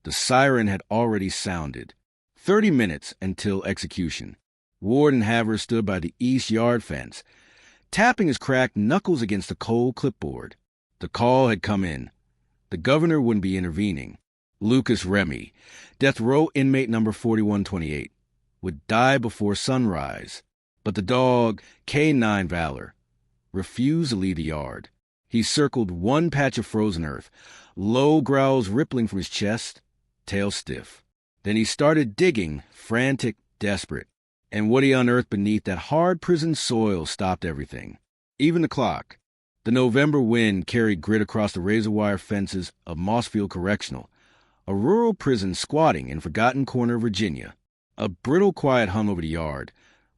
The siren had already sounded. 30 minutes until execution. Warden Havers stood by the east yard fence, tapping his cracked knuckles against the cold clipboard. The call had come in. The governor wouldn't be intervening. Lucas Remy, death row inmate number 4128, would die before sunrise. But the dog, K9 Valor, refused to leave the yard. He circled one patch of frozen earth, low growls rippling from his chest, tail stiff. Then he started digging, frantic, desperate. And what he unearthed beneath that hard prison soil stopped everything. Even the clock. The November wind carried grit across the razor-wire fences of Mossfield Correctional, a rural prison squatting in a forgotten corner of Virginia. A brittle quiet hung over the yard,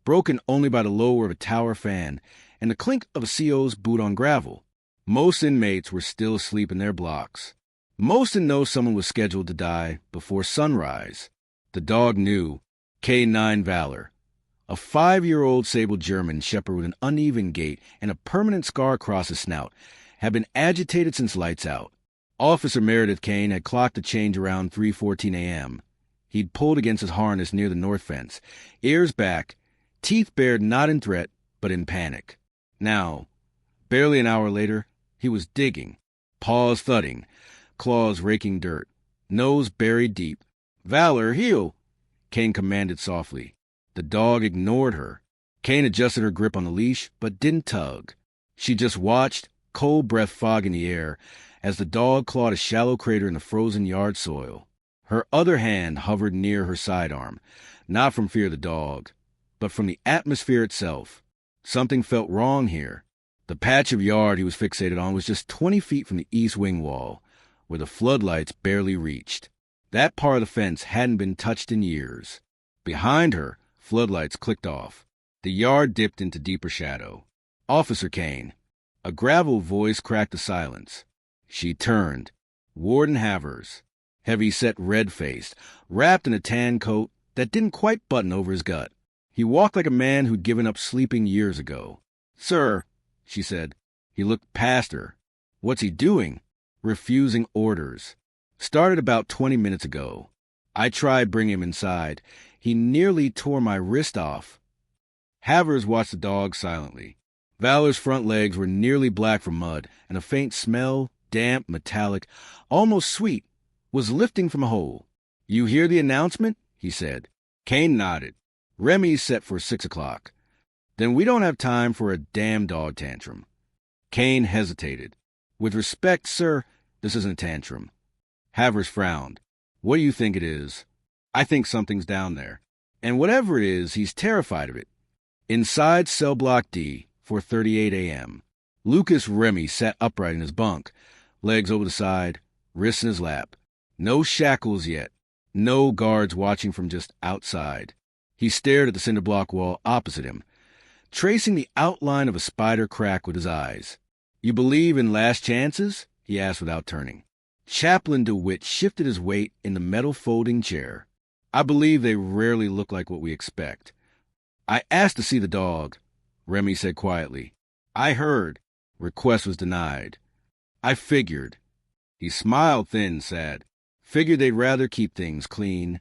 broken only by the lower of a tower fan and the clink of a CO's boot on gravel. Most inmates were still asleep in their blocks. Most didn't know someone was scheduled to die before sunrise. The dog knew. K9 Valor, a 5-year-old sable German shepherd with an uneven gait and a permanent scar across his snout, had been agitated since lights out. Officer Meredith Kane had clocked the change around 3:14 a.m. He'd pulled against his harness near the north fence, ears back, teeth bared not in threat, but in panic. Now, barely an hour later, he was digging, paws thudding, claws raking dirt, nose buried deep. "Valor, heel!" Kane commanded softly. The dog ignored her. Kane adjusted her grip on the leash, but didn't tug. She just watched, cold breath fog in the air, as the dog clawed a shallow crater in the frozen yard soil. Her other hand hovered near her sidearm, not from fear of the dog, but from the atmosphere itself. Something felt wrong here. The patch of yard he was fixated on was just 20 feet from the east wing wall, where the floodlights barely reached. That part of the fence hadn't been touched in years. Behind her, floodlights clicked off. The yard dipped into deeper shadow. "Officer Kane." A gravel voice cracked the silence. She turned. Warden Havers, heavy-set, red-faced, wrapped in a tan coat that didn't quite button over his gut. He walked like a man who'd given up sleeping years ago. "Sir," she said. He looked past her. "What's he doing?" "Refusing orders. Started about 20 minutes ago. I tried bringing him inside. He nearly tore my wrist off." Havers watched the dog silently. Valor's front legs were nearly black from mud, and a faint smell, damp, metallic, almost sweet, was lifting from a hole. "You hear the announcement?" he said. Kane nodded. "Remy's set for 6 o'clock. Then we don't have time for a damn dog tantrum." Kane hesitated. "With respect, sir, this isn't a tantrum." Havers frowned. "What do you think it is?" "I think something's down there. And whatever it is, he's terrified of it." Inside cell block D, 4:38 a.m., Lucas Remy sat upright in his bunk, legs over the side, wrists in his lap. No shackles yet. No guards watching from just outside. He stared at the cinder block wall opposite him, tracing the outline of a spider crack with his eyes. "You believe in last chances?" he asked without turning. Chaplain DeWitt shifted his weight in the metal folding chair. "I believe they rarely look like what we expect." "I asked to see the dog," Remy said quietly. "I heard." Request was denied. "I figured." He smiled thin, sad. "Figured they'd rather keep things clean."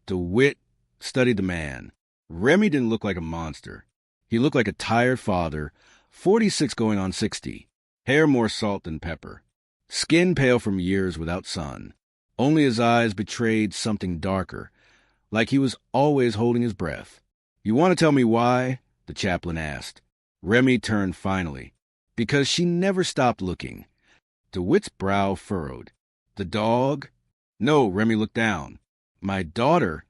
DeWitt studied the man. Remy didn't look like a monster. He looked like a tired father, 46 going on 60, hair more salt than pepper, skin pale from years without sun. Only his eyes betrayed something darker, like he was always holding his breath. "You want to tell me why?" the chaplain asked. Remy turned finally. "Because she never stopped looking." DeWitt's brow furrowed. "The dog?" "No," Remy looked down. "My daughter."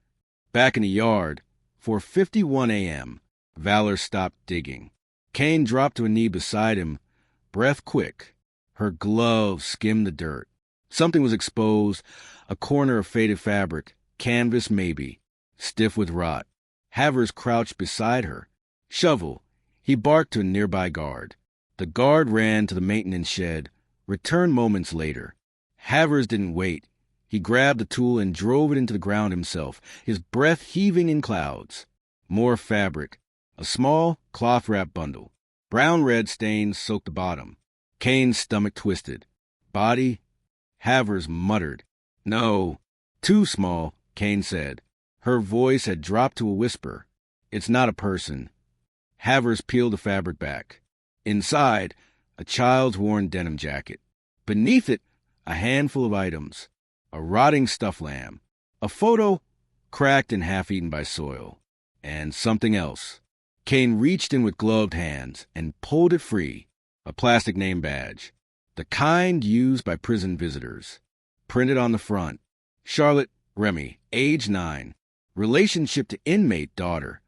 Back in the yard, 4:51 a.m., Valor stopped digging. Kane dropped to a knee beside him, breath quick. Her glove skimmed the dirt. Something was exposed, a corner of faded fabric, canvas maybe, stiff with rot. Havers crouched beside her. "Shovel." He barked to a nearby guard. The guard ran to the maintenance shed, returned moments later. Havers didn't wait. He grabbed the tool and drove it into the ground himself, his breath heaving in clouds. More fabric. A small, cloth-wrapped bundle. Brown-red stains soaked the bottom. Kane's stomach twisted. "Body?" Havers muttered. "No." Too small, Kane said. Her voice had dropped to a whisper. It's not a person. Havers peeled the fabric back. Inside, a child's worn denim jacket. Beneath it, a handful of items. A rotting stuffed lamb. A photo cracked and half-eaten by soil. And something else. Kane reached in with gloved hands and pulled it free. A plastic name badge. The kind used by prison visitors. Printed on the front. Charlotte Remy, age 9. Relationship to inmate daughter.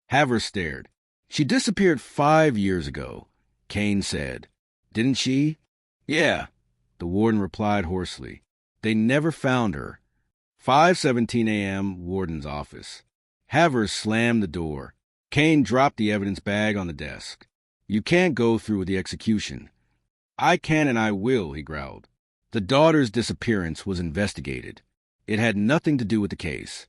Havers stared. She disappeared 5 years ago, Kane said. Didn't she? Yeah, the warden replied hoarsely. They never found her. 5:17 a.m., warden's office. Havers slammed the door. Kane dropped the evidence bag on the desk. You can't go through with the execution. I can and I will, he growled. The daughter's disappearance was investigated. It had nothing to do with the case.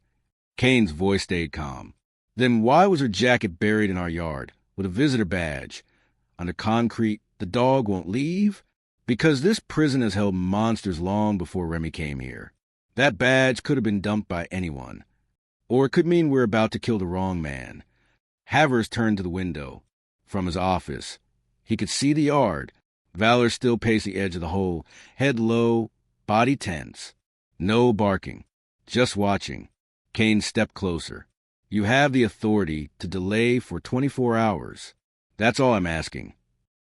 Kane's voice stayed calm. Then why was her jacket buried in our yard, with a visitor badge? Under concrete, the dog won't leave? Because this prison has held monsters long before Remy came here. That badge could have been dumped by anyone. Or it could mean we're about to kill the wrong man. Havers turned to the window. From his office, he could see the yard. Valor still paced the edge of the hole, head low, body tense. No barking, just watching. Kane stepped closer. You have the authority to delay for 24 hours. That's all I'm asking.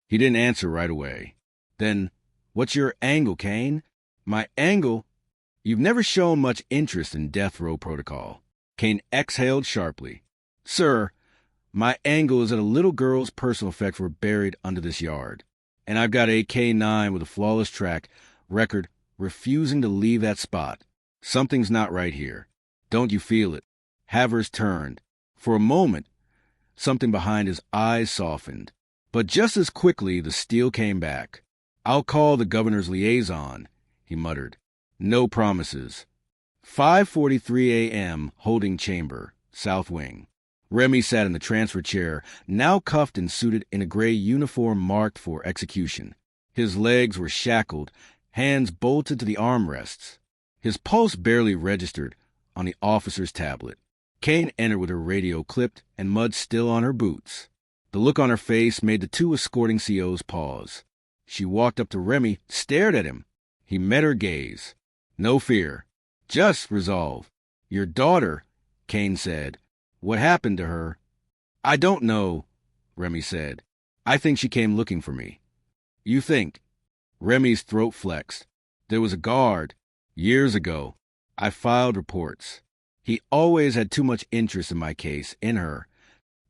He didn't answer right away. Then, what's your angle, Kane? My angle? You've never shown much interest in death row protocol. Kane exhaled sharply. Sir, my angle is that a little girl's personal effects were buried under this yard. And I've got a K9 with a flawless track record refusing to leave that spot. Something's not right here. Don't you feel it? Havers turned. For a moment, something behind his eyes softened. But just as quickly, the steel came back. I'll call the governor's liaison, he muttered. No promises. 5:43 a.m., holding chamber, south wing. Remy sat in the transfer chair, now cuffed and suited in a gray uniform marked for execution. His legs were shackled, hands bolted to the armrests. His pulse barely registered on the officer's tablet. Kane entered with her radio clipped and mud still on her boots. The look on her face made the two escorting COs pause. She walked up to Remy, stared at him. He met her gaze. No fear. Just resolve. Your daughter, Kane said. What happened to her? I don't know, Remy said. I think she came looking for me. You think? Remy's throat flexed. There was a guard. Years ago. I filed reports. He always had too much interest in my case, in her.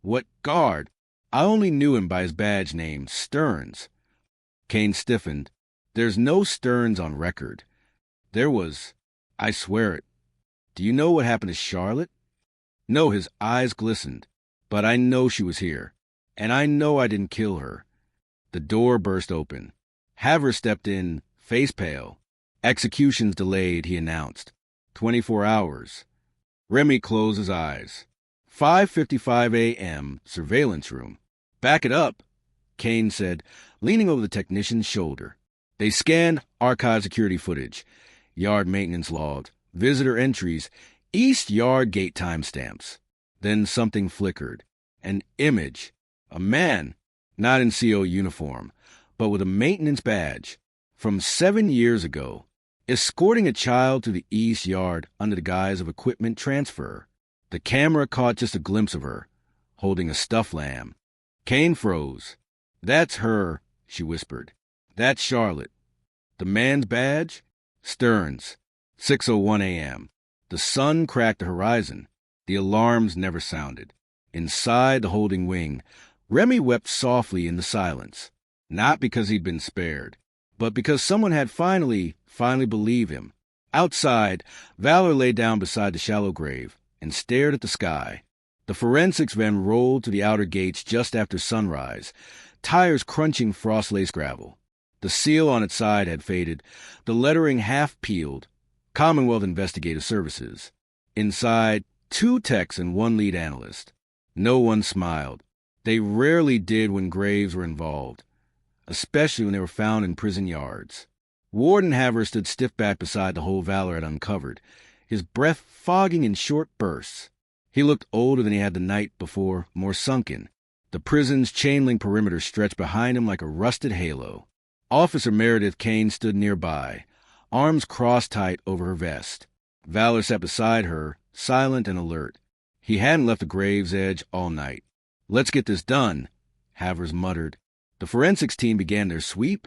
What guard? I only knew him by his badge name, Stearns. Kane stiffened. There's no Stearns on record. There was. I swear it. Do you know what happened to Charlotte? No, his eyes glistened. But I know she was here. And I know I didn't kill her. The door burst open. Havers stepped in, face pale. Execution's delayed, he announced. 24 hours. Remy closed his eyes. 5:55 a.m., surveillance room. Back it up, Kane said, leaning over the technician's shoulder. They scanned archive security footage, yard maintenance logged, visitor entries, East Yard gate timestamps. Then something flickered. An image. A man, not in CO uniform, but with a maintenance badge, from 7 years ago, escorting a child to the East Yard under the guise of equipment transfer. The camera caught just a glimpse of her, holding a stuffed lamb. Kane froze. That's her, she whispered. That's Charlotte. The man's badge? Stearns. 6:01 a.m. The sun cracked the horizon. The alarms never sounded. Inside the holding wing, Remy wept softly in the silence. Not because he'd been spared, but because someone had finally believed him. Outside, Valor lay down beside the shallow grave and stared at the sky. The forensics van rolled to the outer gates just after sunrise, tires crunching frost-laced gravel. The seal on its side had faded, the lettering half peeled. Commonwealth Investigative Services. Inside, 2 techs and 1 lead analyst. No one smiled. They rarely did when graves were involved, especially when they were found in prison yards. Warden Havers stood stiff back beside the hole Valor had uncovered, his breath fogging in short bursts. He looked older than he had the night before, more sunken. The prison's chain-link perimeter stretched behind him like a rusted halo. Officer Meredith Kane stood nearby, arms crossed tight over her vest. Valor sat beside her, silent and alert. He hadn't left the grave's edge all night. "Let's get this done," Havers muttered. The forensics team began their sweep.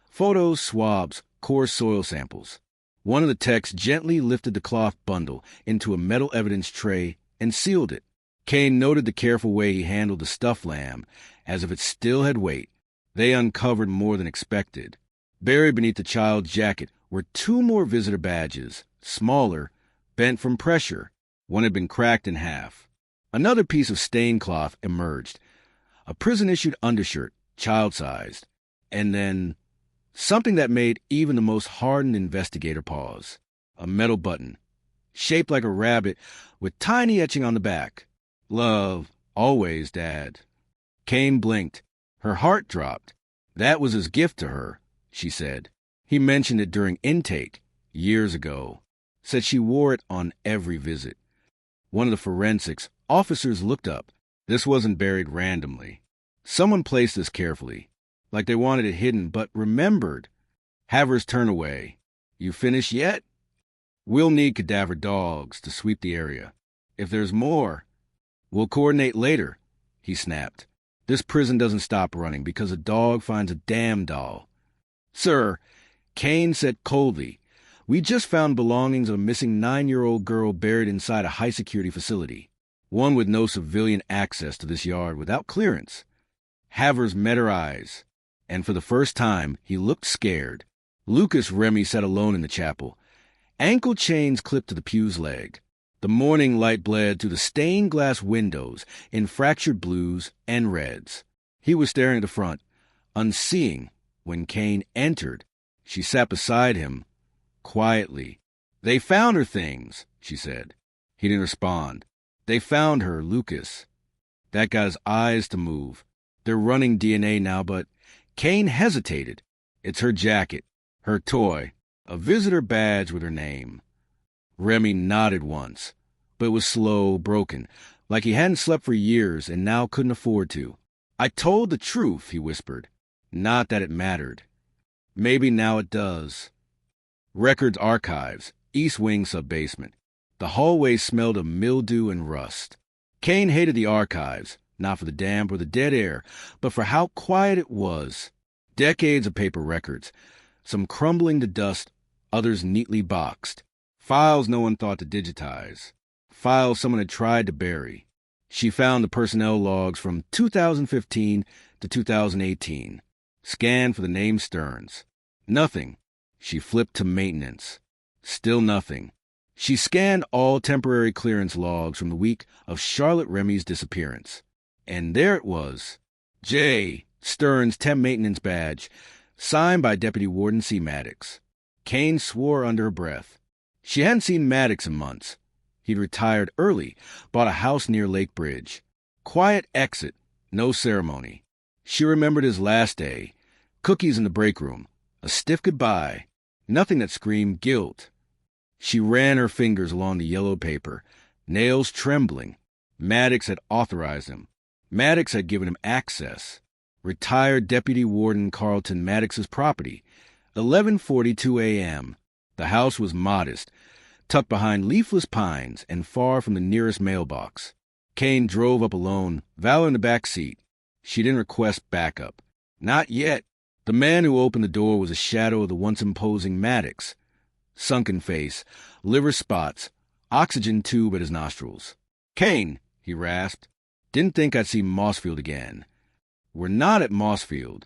Photos, swabs, coarse soil samples. One of the techs gently lifted the cloth bundle into a metal evidence tray and sealed it. Kane noted the careful way he handled the stuffed lamb, as if it still had weight. They uncovered more than expected. Buried beneath the child's jacket were 2 more visitor badges, smaller, bent from pressure. One had been cracked in half. Another piece of stained cloth emerged, a prison-issued undershirt, child-sized, and then something that made even the most hardened investigator pause. A metal button, shaped like a rabbit, with tiny etching on the back. "Love, always, Dad." Kane blinked. Her heart dropped. That was his gift to her, she said. He mentioned it during intake, years ago. Said she wore it on every visit. One of the forensics officers looked up. This wasn't buried randomly. Someone placed this carefully, like they wanted it hidden, but remembered. Havers turned away. "You finished yet?" "We'll need cadaver dogs to sweep the area. If there's more, we'll coordinate later," he snapped. "This prison doesn't stop running because a dog finds a damn doll." "Sir," Kane said coldly, "we just found belongings of a missing 9-year-old girl buried inside a high-security facility. One with no civilian access to this yard without clearance." Havers met her eyes, and for the first time, he looked scared. Lucas Remy sat alone in the chapel, ankle chains clipped to the pew's leg. The morning light bled through the stained glass windows in fractured blues and reds. He was staring at the front, unseeing, when Kane entered. She sat beside him, quietly. "They found her things," she said. He didn't respond. "They found her, Lucas." That got his eyes to move. They're running DNA now, but Kane hesitated. It's her jacket, her toy, a visitor badge with her name. Remy nodded once, but it was slow, broken, like he hadn't slept for years and now couldn't afford to. "I told the truth," he whispered. "Not that it mattered. Maybe now it does." Records archives, East Wing sub-basement. The hallway smelled of mildew and rust. Kane hated the archives, not for the damp or the dead air, but for how quiet it was. Decades of paper records, some crumbling to dust, others neatly boxed. Files no one thought to digitize. Files someone had tried to bury. She found the personnel logs from 2015 to 2018. Scanned for the name Stearns. Nothing. She flipped to maintenance. Still nothing. She scanned all temporary clearance logs from the week of Charlotte Remy's disappearance. And there it was. J. Stearns Temp Maintenance Badge, signed by Deputy Warden C. Maddox. Kane swore under her breath. She hadn't seen Maddox in months. He'd retired early, bought a house near Lake Bridge. Quiet exit, no ceremony. She remembered his last day, cookies in the break room, a stiff goodbye, nothing that screamed guilt. She ran her fingers along the yellow paper, nails trembling. Maddox had authorized him. Maddox had given him access. Retired Deputy Warden Carlton Maddox's property. 11:42 a.m. The house was modest, tucked behind leafless pines and far from the nearest mailbox. Kane drove up alone, Val in the back seat. She didn't request backup. Not yet. The man who opened the door was a shadow of the once imposing Maddox. Sunken face, liver spots, oxygen tube at his nostrils. "Kane," he rasped. "Didn't think I'd see Mossfield again." "We're not at Mossfield."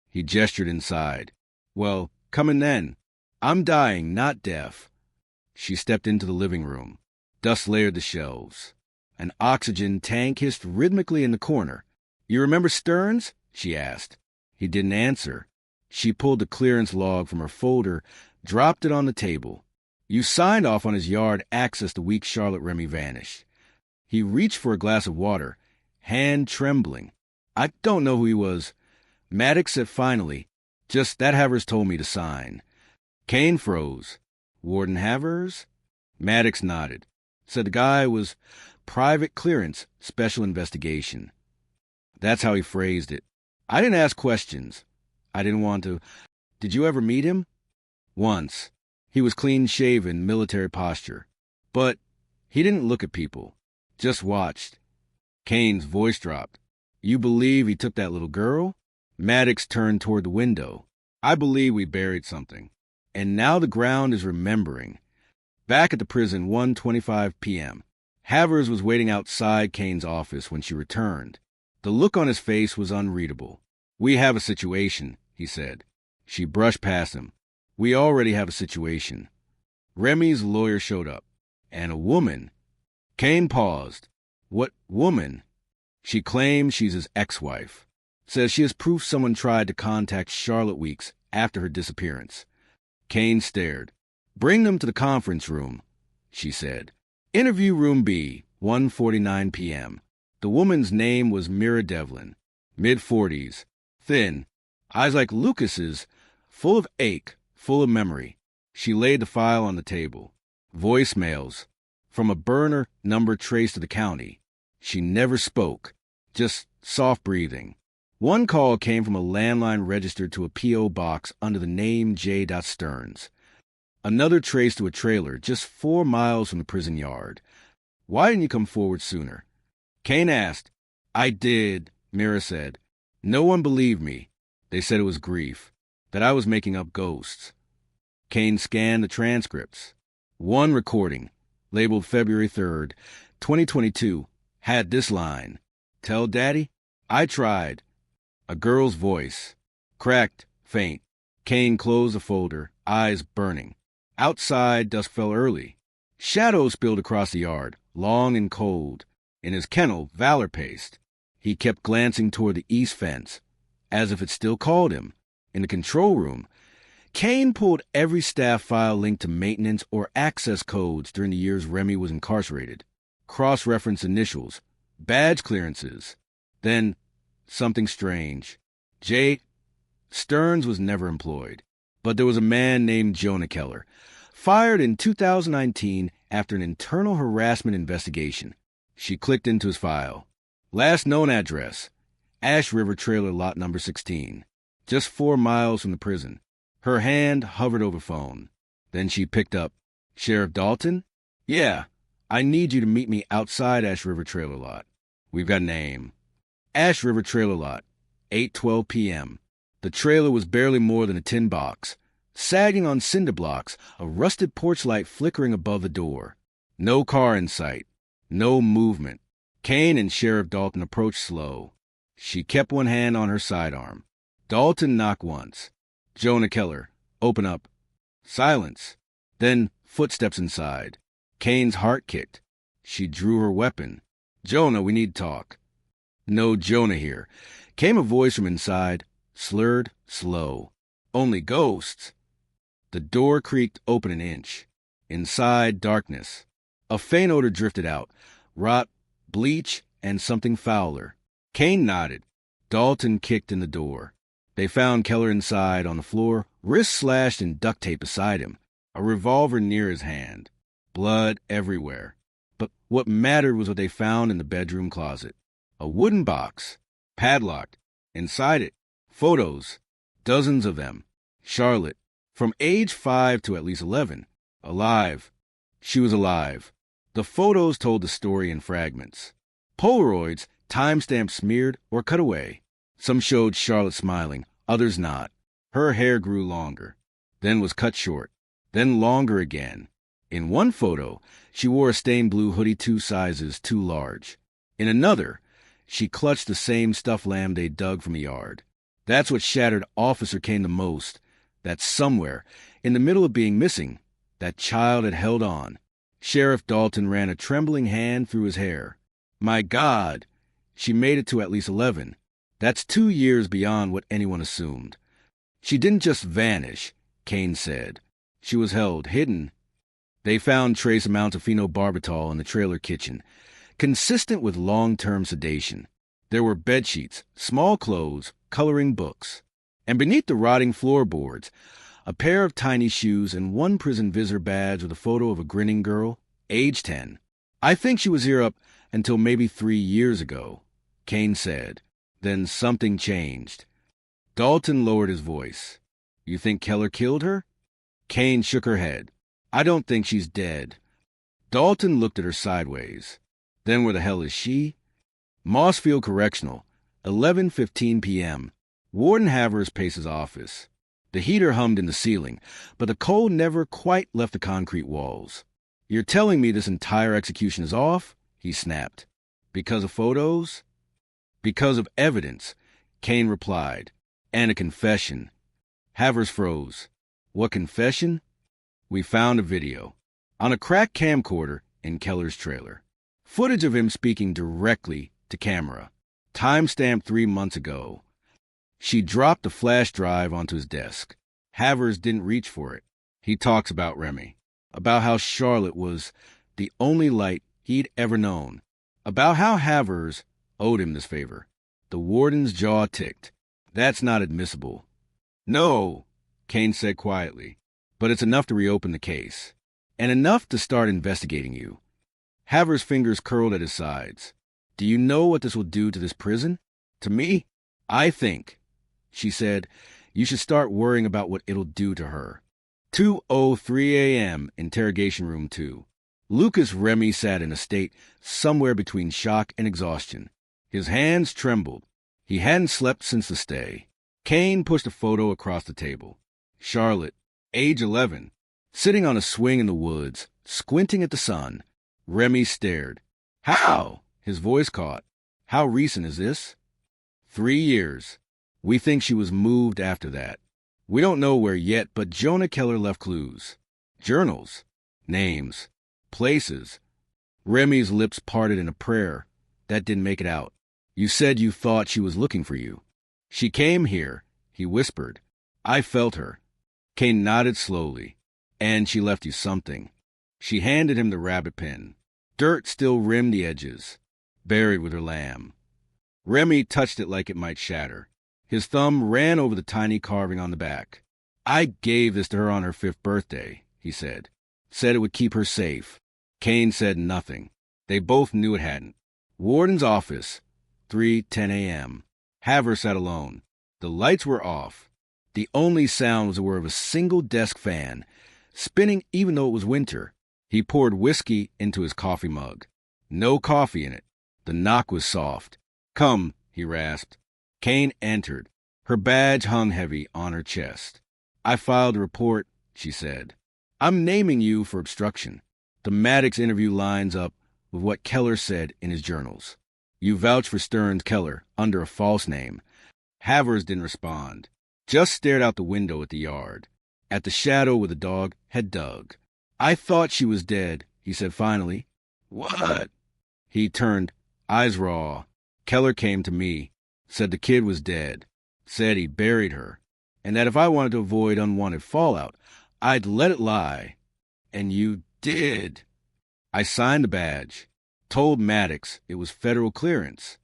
He gestured inside. "Well, come in then. I'm dying, not deaf." She stepped into the living room. Dust layered the shelves. An oxygen tank hissed rhythmically in the corner. "You remember Stearns?" she asked. He didn't answer. She pulled the clearance log from her folder, dropped it on the table. "You signed off on his yard access the week Charlotte Remy vanished." He reached for a glass of water, hand trembling. "I don't know who he was." Maddox said finally, "Just that Havers told me to sign." Kane froze. "Warden Havers?" Maddox nodded. Said the guy was private clearance, special investigation. That's how he phrased it. I didn't ask questions. I didn't want to. Did you ever meet him? Once. He was clean-shaven, military posture. But he didn't look at people. Just watched. Kane's voice dropped. You believe he took that little girl? Maddox turned toward the window. I believe we buried something. And now the ground is remembering. Back at the prison, 1:25 p.m. Havers was waiting outside Kane's office when she returned. The look on his face was unreadable. We have a situation, he said. She brushed past him. We already have a situation. Remy's lawyer showed up. And a woman. Kane paused. What woman? She claims she's his ex-wife. Says she has proof someone tried to contact Charlotte Weeks after her disappearance. Kane stared. Bring them to the conference room, she said. Interview room B, 1:49 p.m. The woman's name was Mira Devlin, mid-40s, thin, eyes like Lucas's, full of ache, full of memory. She laid the file on the table. Voicemails. From a burner number traced to the county. She never spoke, just soft breathing. One call came from a landline registered to a P.O. box under the name J. Stearns. Another traced to a trailer just 4 miles from the prison yard. Why didn't you come forward sooner? Kane asked. I did, Mira said. No one believed me. They said it was grief, that I was making up ghosts. Kane scanned the transcripts. One recording, labeled February 3rd, 2022, had this line. Tell Daddy? I tried. A girl's voice. Cracked, faint. Kane closed the folder, eyes burning. Outside, dusk fell early. Shadows spilled across the yard, long and cold. In his kennel, Valor paced. He kept glancing toward the east fence, as if it still called him. In the control room, Kane pulled every staff file linked to maintenance or access codes during the years Remy was incarcerated. Cross-reference initials, badge clearances. Then, something strange. J. Stearns was never employed. But there was a man named Jonah Keller, fired in 2019 after an internal harassment investigation. She clicked into his file. Last known address, Ash River Trailer Lot number 16, just 4 miles from the prison. Her hand hovered over phone. Then she picked up. Sheriff Dalton? Yeah, I need you to meet me outside Ash River Trailer Lot. We've got a name. Ash River Trailer Lot, 8:12 p.m. The trailer was barely more than a tin box. Sagging on cinder blocks, a rusted porch light flickering above the door. No car in sight. No movement. Kane and Sheriff Dalton approached slow. She kept one hand on her sidearm. Dalton knocked once. Jonah Keller, open up. Silence. Then footsteps inside. Kane's heart kicked. She drew her weapon. Jonah, we need to talk. No Jonah here. Came a voice from inside, slurred, slow. Only ghosts. The door creaked open an inch. Inside, darkness. A faint odor drifted out. Rot, bleach, and something fouler. Kane nodded. Dalton kicked in the door. They found Keller inside, on the floor, wrists slashed and duct tape beside him, a revolver near his hand. Blood everywhere. But what mattered was what they found in the bedroom closet. A wooden box, padlocked. Inside it, photos, dozens of them. Charlotte, from age 5 to at least 11, alive. She was alive. The photos told the story in fragments. Polaroids, timestamps smeared or cut away. Some showed Charlotte smiling, others not. Her hair grew longer, then was cut short, then longer again. In one photo, she wore a stained blue hoodie 2 sizes too large. In another, she clutched the same stuffed lamb they dug from the yard. That's what shattered Officer Kane the most, that somewhere, in the middle of being missing, that child had held on. Sheriff Dalton ran a trembling hand through his hair. My God, she made it to at least 11. That's 2 years beyond what anyone assumed. She didn't just vanish, Kane said. She was held, hidden. They found trace amounts of phenobarbital in the trailer kitchen, consistent with long-term sedation. There were bedsheets, small clothes, coloring books. And beneath the rotting floorboards, A pair of tiny shoes and one prison visitor badge with a photo of a grinning girl, age 10. I think she was here up until maybe 3 years ago, Kane said. Then something changed. Dalton lowered his voice. You think Keller killed her? Kane shook her head. I don't think she's dead. Dalton looked at her sideways. Then where the hell is she? Mossfield Correctional, 11:15 p.m. Warden Havers paced his office. The heater hummed in the ceiling, but the cold never quite left the concrete walls. You're telling me this entire execution is off? He snapped. Because of photos? Because of evidence, Kane replied. And a confession. Havers froze. What confession? We found a video. On a cracked camcorder in Keller's trailer. Footage of him speaking directly to camera. Timestamped 3 months ago. She dropped the flash drive onto his desk. Havers didn't reach for it. He talks about Remy. About how Charlotte was the only light he'd ever known. About how Havers owed him this favor. The warden's jaw ticked. That's not admissible. No, Kane said quietly. But it's enough to reopen the case. And enough to start investigating you. Havers' fingers curled at his sides. Do you know what this will do to this prison? To me? I think, she said, you should start worrying about what it'll do to her. 2:03 a.m., Interrogation Room 2. Lucas Remy sat in a state somewhere between shock and exhaustion. His hands trembled. He hadn't slept since the stay. Kane pushed a photo across the table. Charlotte, age 11, sitting on a swing in the woods, squinting at the sun. Remy stared. How? His voice caught. How recent is this? 3 years. We think she was moved after that. We don't know where yet, but Jonah Keller left clues. Journals. Names. Places. Remy's lips parted in a prayer. That didn't make it out. You said you thought she was looking for you. She came here, he whispered. I felt her. Kane nodded slowly. And she left you something. She handed him the rabbit pin. Dirt still rimmed the edges. Buried with her lamb. Remy touched it like it might shatter. His thumb ran over the tiny carving on the back. I gave this to her on her 5th birthday, he said. Said it would keep her safe. Kane said nothing. They both knew it hadn't. Warden's office, 3:10 a.m. Havers sat alone. The lights were off. The only sounds were of a single desk fan, spinning even though it was winter. He poured whiskey into his coffee mug. No coffee in it. The knock was soft. Come, he rasped. Kane entered. Her badge hung heavy on her chest. I filed a report, she said. I'm naming you for obstruction. The Maddox interview lines up with what Keller said in his journals. You vouched for Stearns Keller under a false name. Havers didn't respond. Just stared out the window at the yard. At the shadow where the dog had dug. I thought she was dead, he said finally. What? He turned, eyes raw. Keller came to me. Said the kid was dead. Said he'd buried her. And that if I wanted to avoid unwanted fallout, I'd let it lie. And you did. I signed the badge. Told Maddox it was federal clearance.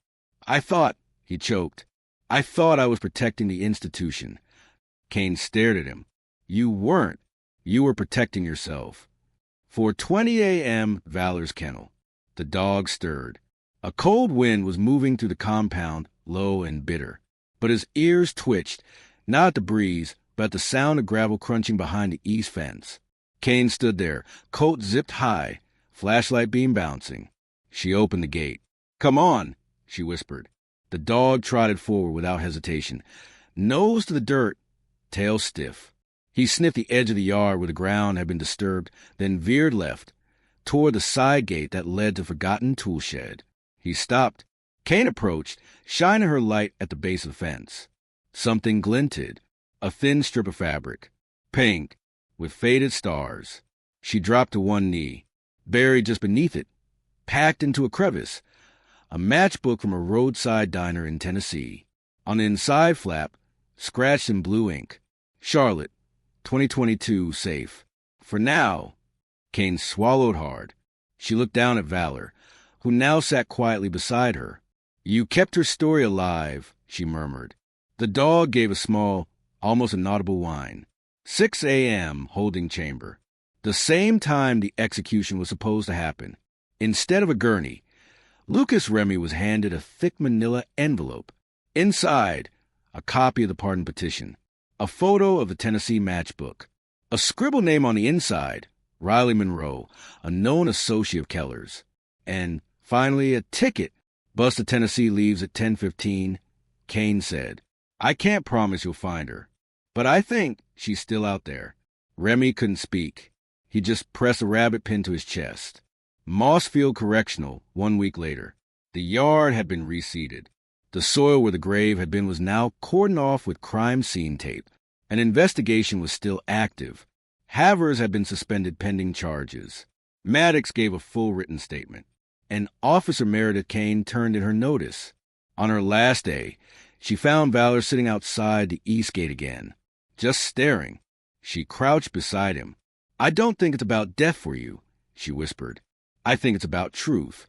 I thought, he choked. I thought I was protecting the institution. Kane stared at him. You weren't. You were protecting yourself. 4:20 a.m., Valor's kennel. The dog stirred. A cold wind was moving through the compound, low and bitter. But his ears twitched, not at the breeze, but at the sound of gravel crunching behind the east fence. Kane stood there, coat zipped high, flashlight beam bouncing. She opened the gate. Come on, she whispered. The dog trotted forward without hesitation, nose to the dirt, tail stiff. He sniffed the edge of the yard where the ground had been disturbed, then veered left, toward the side gate that led to forgotten tool shed. He stopped. Kane approached, shining her light at the base of the fence. Something glinted, a thin strip of fabric, pink, with faded stars. She dropped to one knee, buried just beneath it, packed into a crevice, a matchbook from a roadside diner in Tennessee. On the inside flap, scratched in blue ink, Charlotte, 2022 safe. For now. Kane swallowed hard. She looked down at Valor, who now sat quietly beside her. You kept her story alive, she murmured. The dog gave a small, almost inaudible whine. 6 a.m. holding chamber. The same time the execution was supposed to happen. Instead of a gurney, Lucas Remy was handed a thick manila envelope. Inside, a copy of the pardon petition, a photo of the Tennessee matchbook, a scribbled name on the inside, Riley Monroe, a known associate of Keller's, and finally a ticket. Bus to Tennessee leaves at 10:15. Kane said, "I can't promise you'll find her, but I think she's still out there." Remy couldn't speak. He just pressed a rabbit pin to his chest. Mossfield Correctional, 1 week later. The yard had been reseeded. The soil where the grave had been was now cordoned off with crime scene tape. An investigation was still active. Havers had been suspended pending charges. Maddox gave a full written statement, and Officer Meredith Kane turned in her notice. On her last day, she found Valor sitting outside the east gate again, just staring. She crouched beside him. "I don't think it's about death for you," she whispered. "I think it's about truth."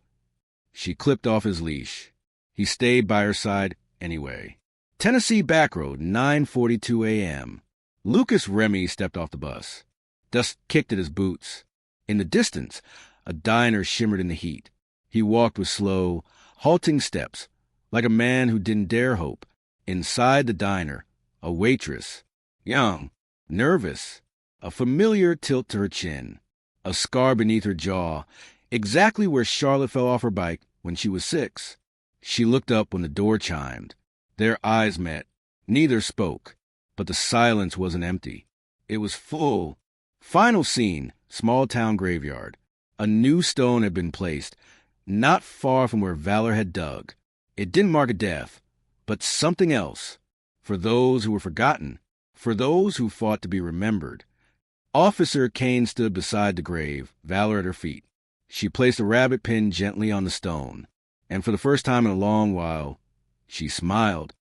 She clipped off his leash. He stayed by her side anyway. Tennessee Backroad, 9:42 a.m. Lucas Remy stepped off the bus. Dust kicked at his boots. In the distance, a diner shimmered in the heat. He walked with slow, halting steps, like a man who didn't dare hope. Inside the diner, a waitress, young, nervous, a familiar tilt to her chin, a scar beneath her jaw, exactly where Charlotte fell off her bike when she was 6. She looked up when the door chimed. Their eyes met. Neither spoke, but the silence wasn't empty. It was full. Final scene, small town graveyard. A new stone had been placed, not far from where Valor had dug. It didn't mark a death, but something else. For those who were forgotten, for those who fought to be remembered. Officer Kane stood beside the grave, Valor at her feet. She placed a rabbit pin gently on the stone, and for the first time in a long while, she smiled.